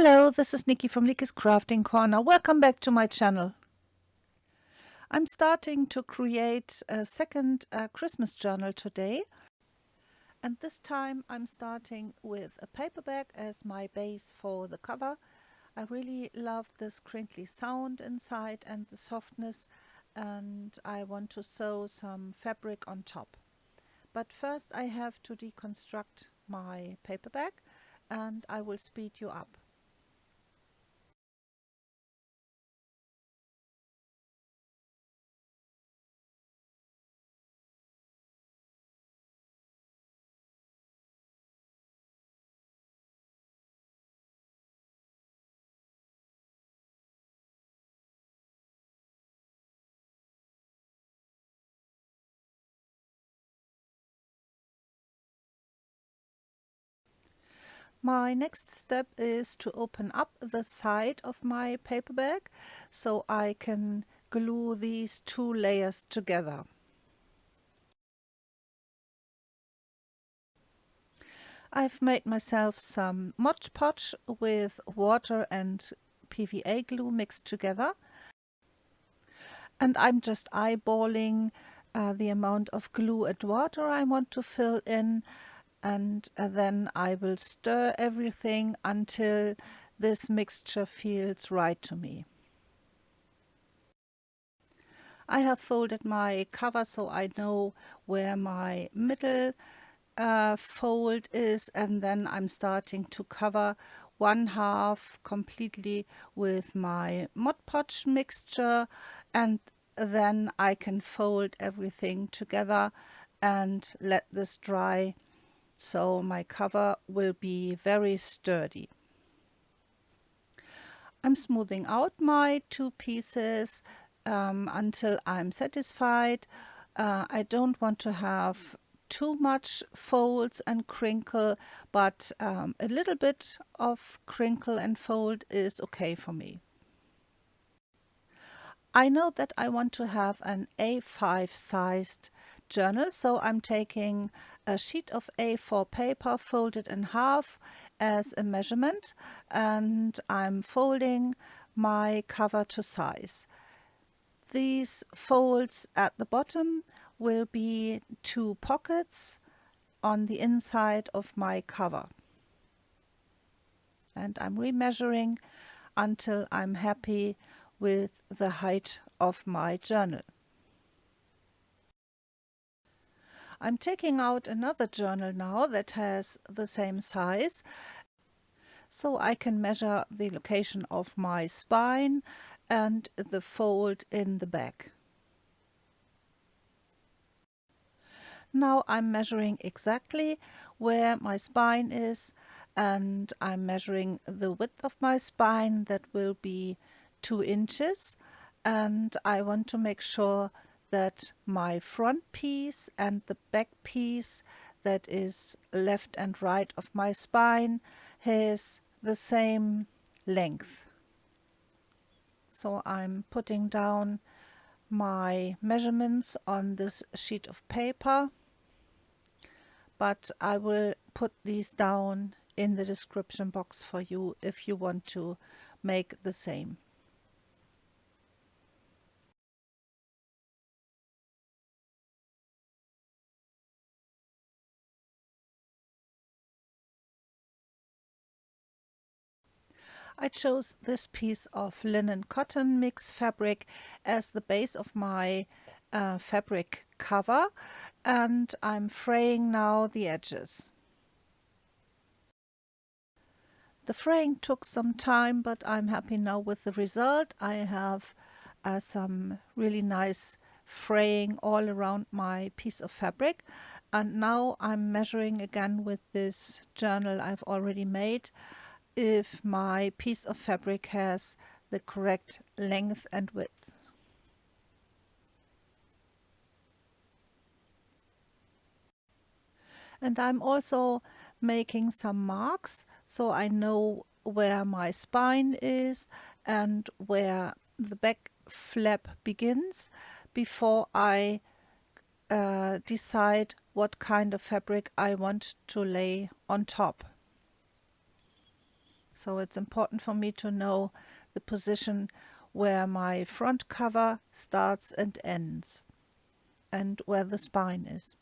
Hello, this is Nikki from Nikki's Crafting Corner. Welcome back to my channel. I'm starting to create a second Christmas journal today. And this time I'm starting with a paperback as my base for the cover. I really love this crinkly sound inside and the softness, and I want to sew some fabric on top. But first I have to deconstruct my paperback and I will speed you up. My next step is to open up the side of my paperback so I can glue these two layers together. I've made myself some Mod Podge with water and PVA glue mixed together, and I'm just eyeballing the amount of glue and water I want to fill in, and then I will stir everything until this mixture feels right to me. I have folded my cover so I know where my middle fold is, and then I'm starting to cover one half completely with my Mod Podge mixture, and then I can fold everything together and let this dry, so my cover will be very sturdy. I'm smoothing out my two pieces until I'm satisfied. I don't want to have too much folds and crinkle, but a little bit of crinkle and fold is okay for me. I know that I want to have an A5 sized journal, so I'm taking a sheet of A4 paper folded in half as a measurement, and I'm folding my cover to size. These folds at the bottom will be two pockets on the inside of my cover, and I'm remeasuring until I'm happy with the height of my journal. I'm taking out another journal now that has the same size, so I can measure the location of my spine and the fold in the back. Now I'm measuring exactly where my spine is, and I'm measuring the width of my spine. That will be 2 inches, and I want to make sure that my front piece and the back piece that is left and right of my spine has the same length. So I'm putting down my measurements on this sheet of paper, but I will put these down in the description box for you if you want to make the same. I chose this piece of linen cotton mix fabric as the base of my fabric cover, and I'm fraying now the edges. The fraying took some time, but I'm happy now with the result. I have some really nice fraying all around my piece of fabric, and now I'm measuring again with this journal I've already made if my piece of fabric has the correct length and width. And I'm also making some marks so I know where my spine is and where the back flap begins before I decide what kind of fabric I want to lay on top. So it's important for me to know the position where my front cover starts and ends and where the spine is.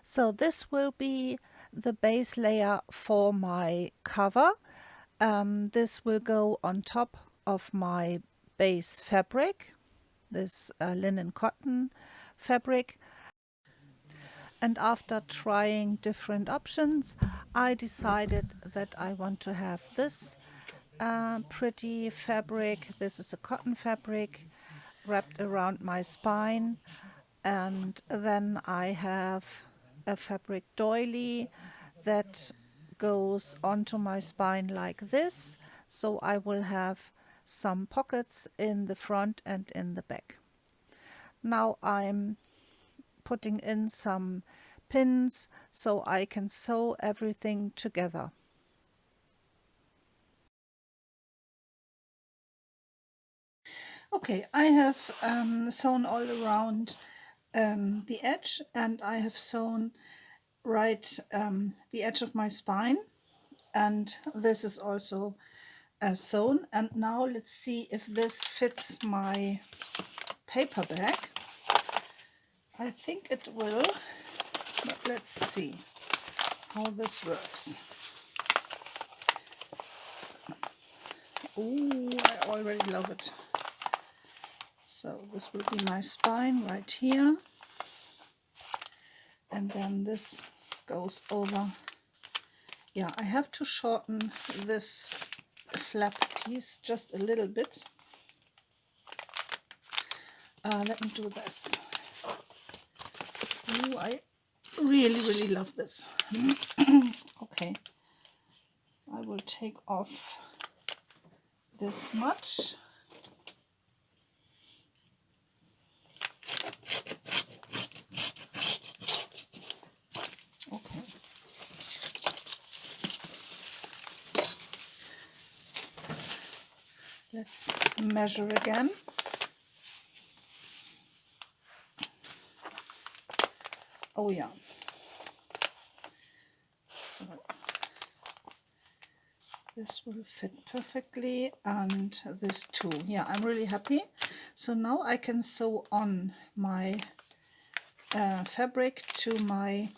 So this will be the base layer for my cover. This will go on top of my base fabric, this linen cotton fabric. And after trying different options, I decided that I want to have this pretty fabric. This is a cotton fabric wrapped around my spine, and then I have a fabric doily that goes onto my spine like this, so I will have some pockets in the front and in the back. Now I'm putting in some pins so I can sew everything together. Okay, I have sewn all around the edge, and I have sewn right the edge of my spine, and this is also sewn. And now let's see if this fits my paper bag. I think it will, but let's see how this works. Oh, I already love it. So this will be my spine right here, and then this goes over. Yeah, I have to shorten this flap piece just a little bit. Let me do this. Ooh, I really love this. Okay, I will take off this much. Okay. Let's measure again. Oh yeah. So this will fit perfectly, and this too. Yeah, I'm really happy. So now I can sew on my fabric to my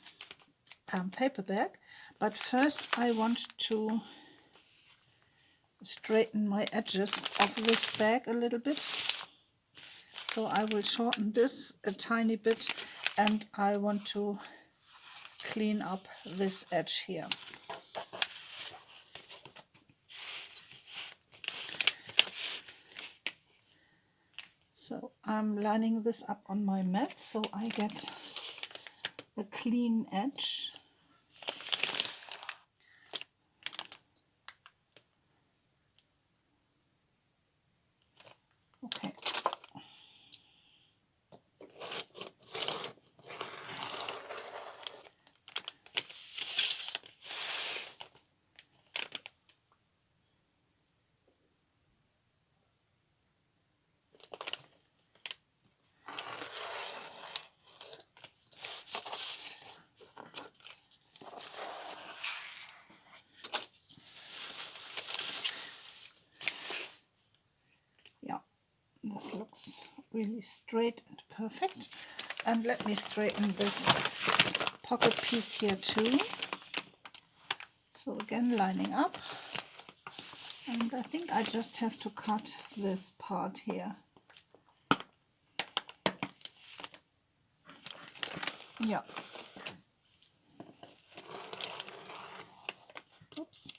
paper bag, but first I want to straighten my edges of this bag a little bit. So I will shorten this a tiny bit, and I want to clean up this edge here. So I'm lining this up on my mat so I get a clean edge. Okay. Yeah, this looks really straight and perfect. And let me straighten this pocket piece here too. So again, lining up. And I think I just have to cut this part here. Yeah. Oops.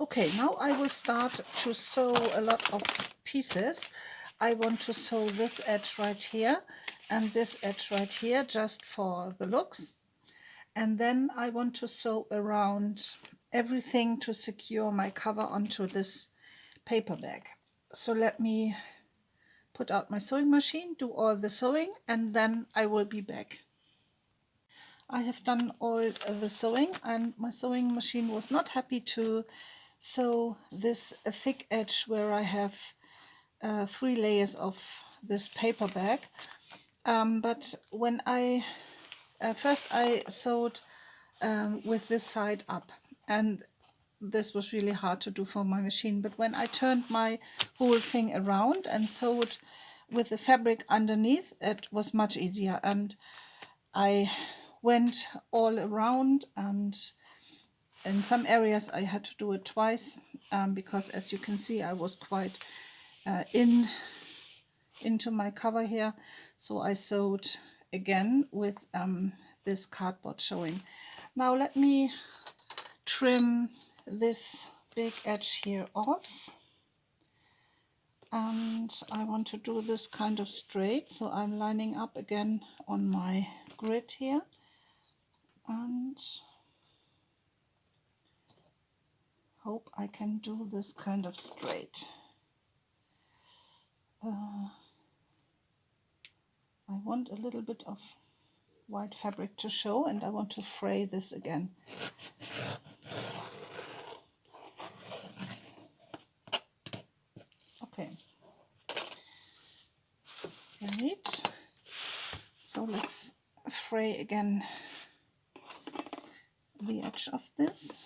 Okay, now I will start to sew a lot of pieces. I want to sew this edge right here and this edge right here just for the looks. And then I want to sew around everything to secure my cover onto this paper bag. So let me put out my sewing machine, do all the sewing, and then I will be back. I have done all the sewing, and my sewing machine was not happy to sew this thick edge where I have 3 layers of this paper bag. But when I first I sewed with this side up, and this was really hard to do for my machine. But when I turned my whole thing around and sewed with the fabric underneath, it was much easier, and I went all around, and in some areas I had to do it twice, because as you can see I was quite into my cover here, so I sewed again with this cardboard showing. Now let me trim this big edge here off, and I want to do this kind of straight, so I'm lining up again on my grid here, and hope I can do this kind of straight. I want a little bit of white fabric to show, and I want to fray this again. Okay, right, so let's fray again the edge of this.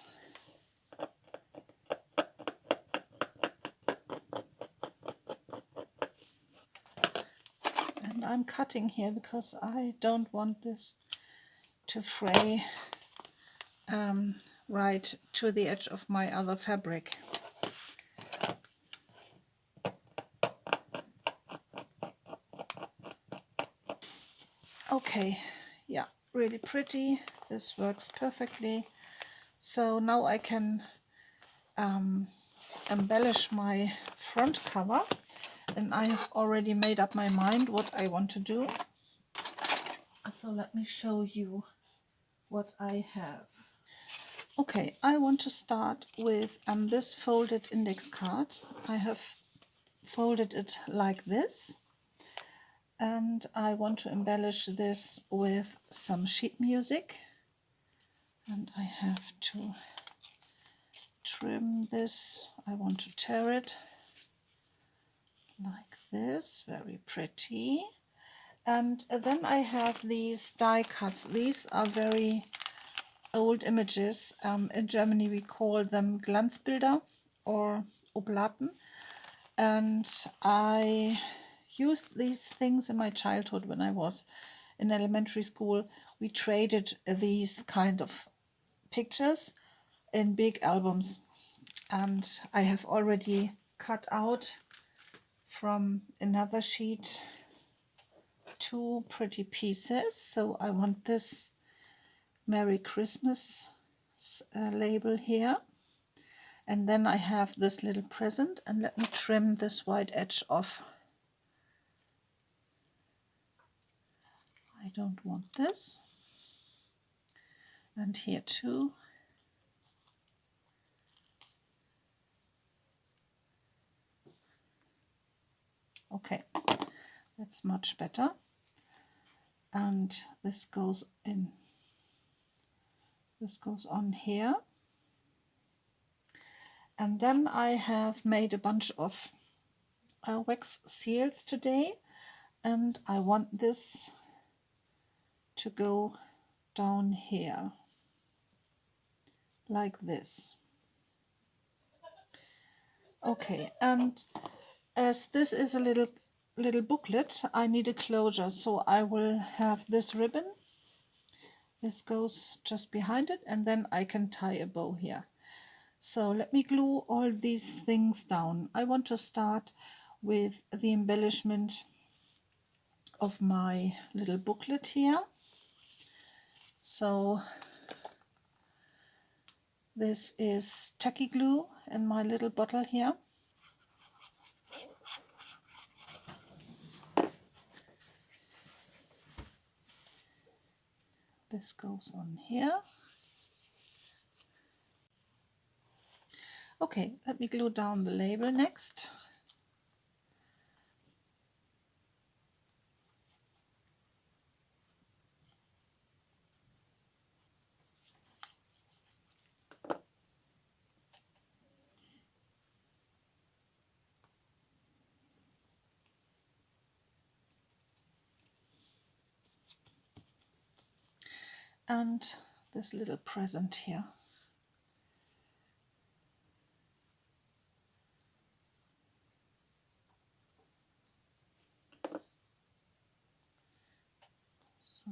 And I'm cutting here because I don't want this to fray right to the edge of my other fabric. Okay, yeah, really pretty. This works perfectly. So now I can embellish my front cover, and I have already made up my mind what I want to do. So let me show you what I have. Okay, I want to start with this folded index card. I have folded it like this, and I want to embellish this with some sheet music, and I have to trim this. I want to tear it like this, very pretty. And then I have these die cuts. These are very old images. In Germany we call them Glanzbilder or Oblaten, and I used these things in my childhood. When I was in elementary school, we traded these kind of pictures in big albums, and I have already cut out from another sheet 2 pretty pieces. So I want this Merry Christmas label here, and then I have this little present, and let me trim this white edge off. I don't want this, and here too. Okay, that's much better. And this goes in, this goes on here. And then I have made a bunch of wax seals today, and I want this to go down here like this. Okay, and as this is a little booklet, I need a closure, so I will have this ribbon. This goes just behind it, and then I can tie a bow here. So let me glue all these things down. I want to start with the embellishment of my little booklet here. So this is tacky glue in my little bottle here. This goes on here. Okay, let me glue down the label next. And this little present here. So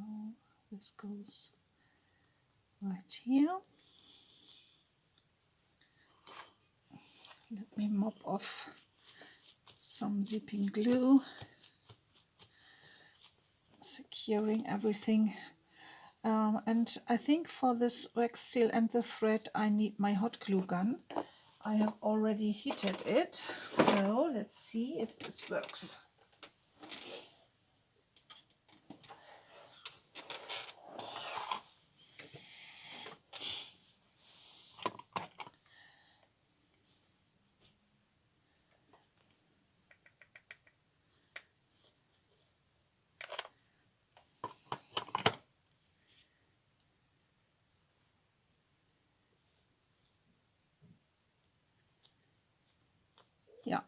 this goes right here. Let me mop off some zipping glue, securing everything. And I think for this wax seal and the thread I need my hot glue gun. I have already heated it, so let's see if this works. Yeah,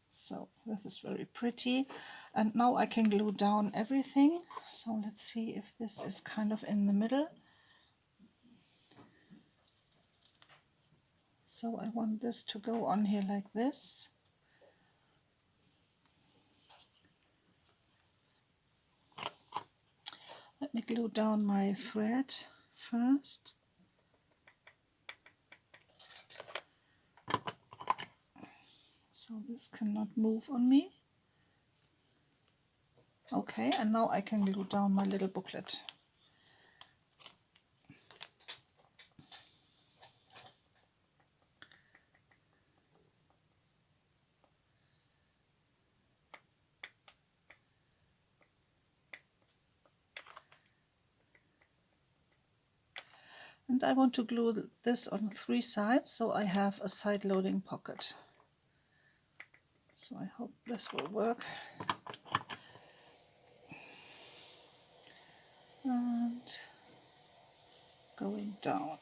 so this is very pretty, and now I can glue down everything. So let's see if this is kind of in the middle. So I want this to go on here like this. Let me glue down my thread first. So this cannot move on me. Okay, and now I can glue down my little booklet. And I want to glue this on 3 sides, so I have a side loading pocket. So I hope this will work. And going down.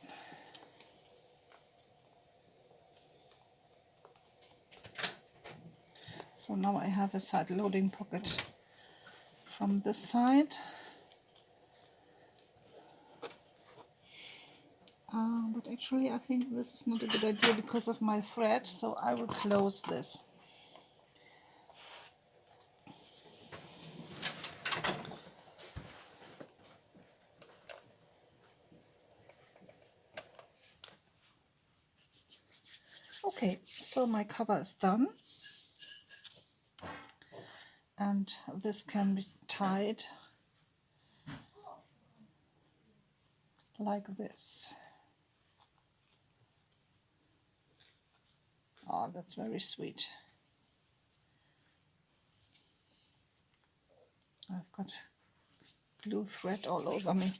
So now I have a side loading pocket from this side. But actually I think this is not a good idea because of my thread, so I will close this. Okay, so my cover is done, and this can be tied like this. Oh, that's very sweet. I've got glue thread all over me.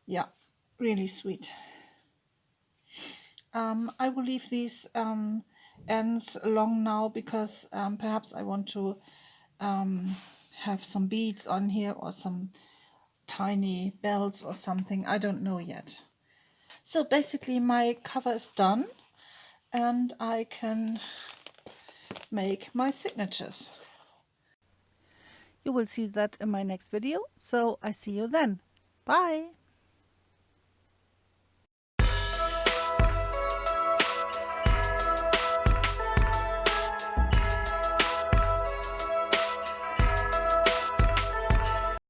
Yeah, really sweet. I will leave these ends long now because perhaps I want to have some beads on here or some tiny bells or something. I don't know yet. So basically my cover is done and I can make my signatures. You will see that in my next video, so I see you then. Bye!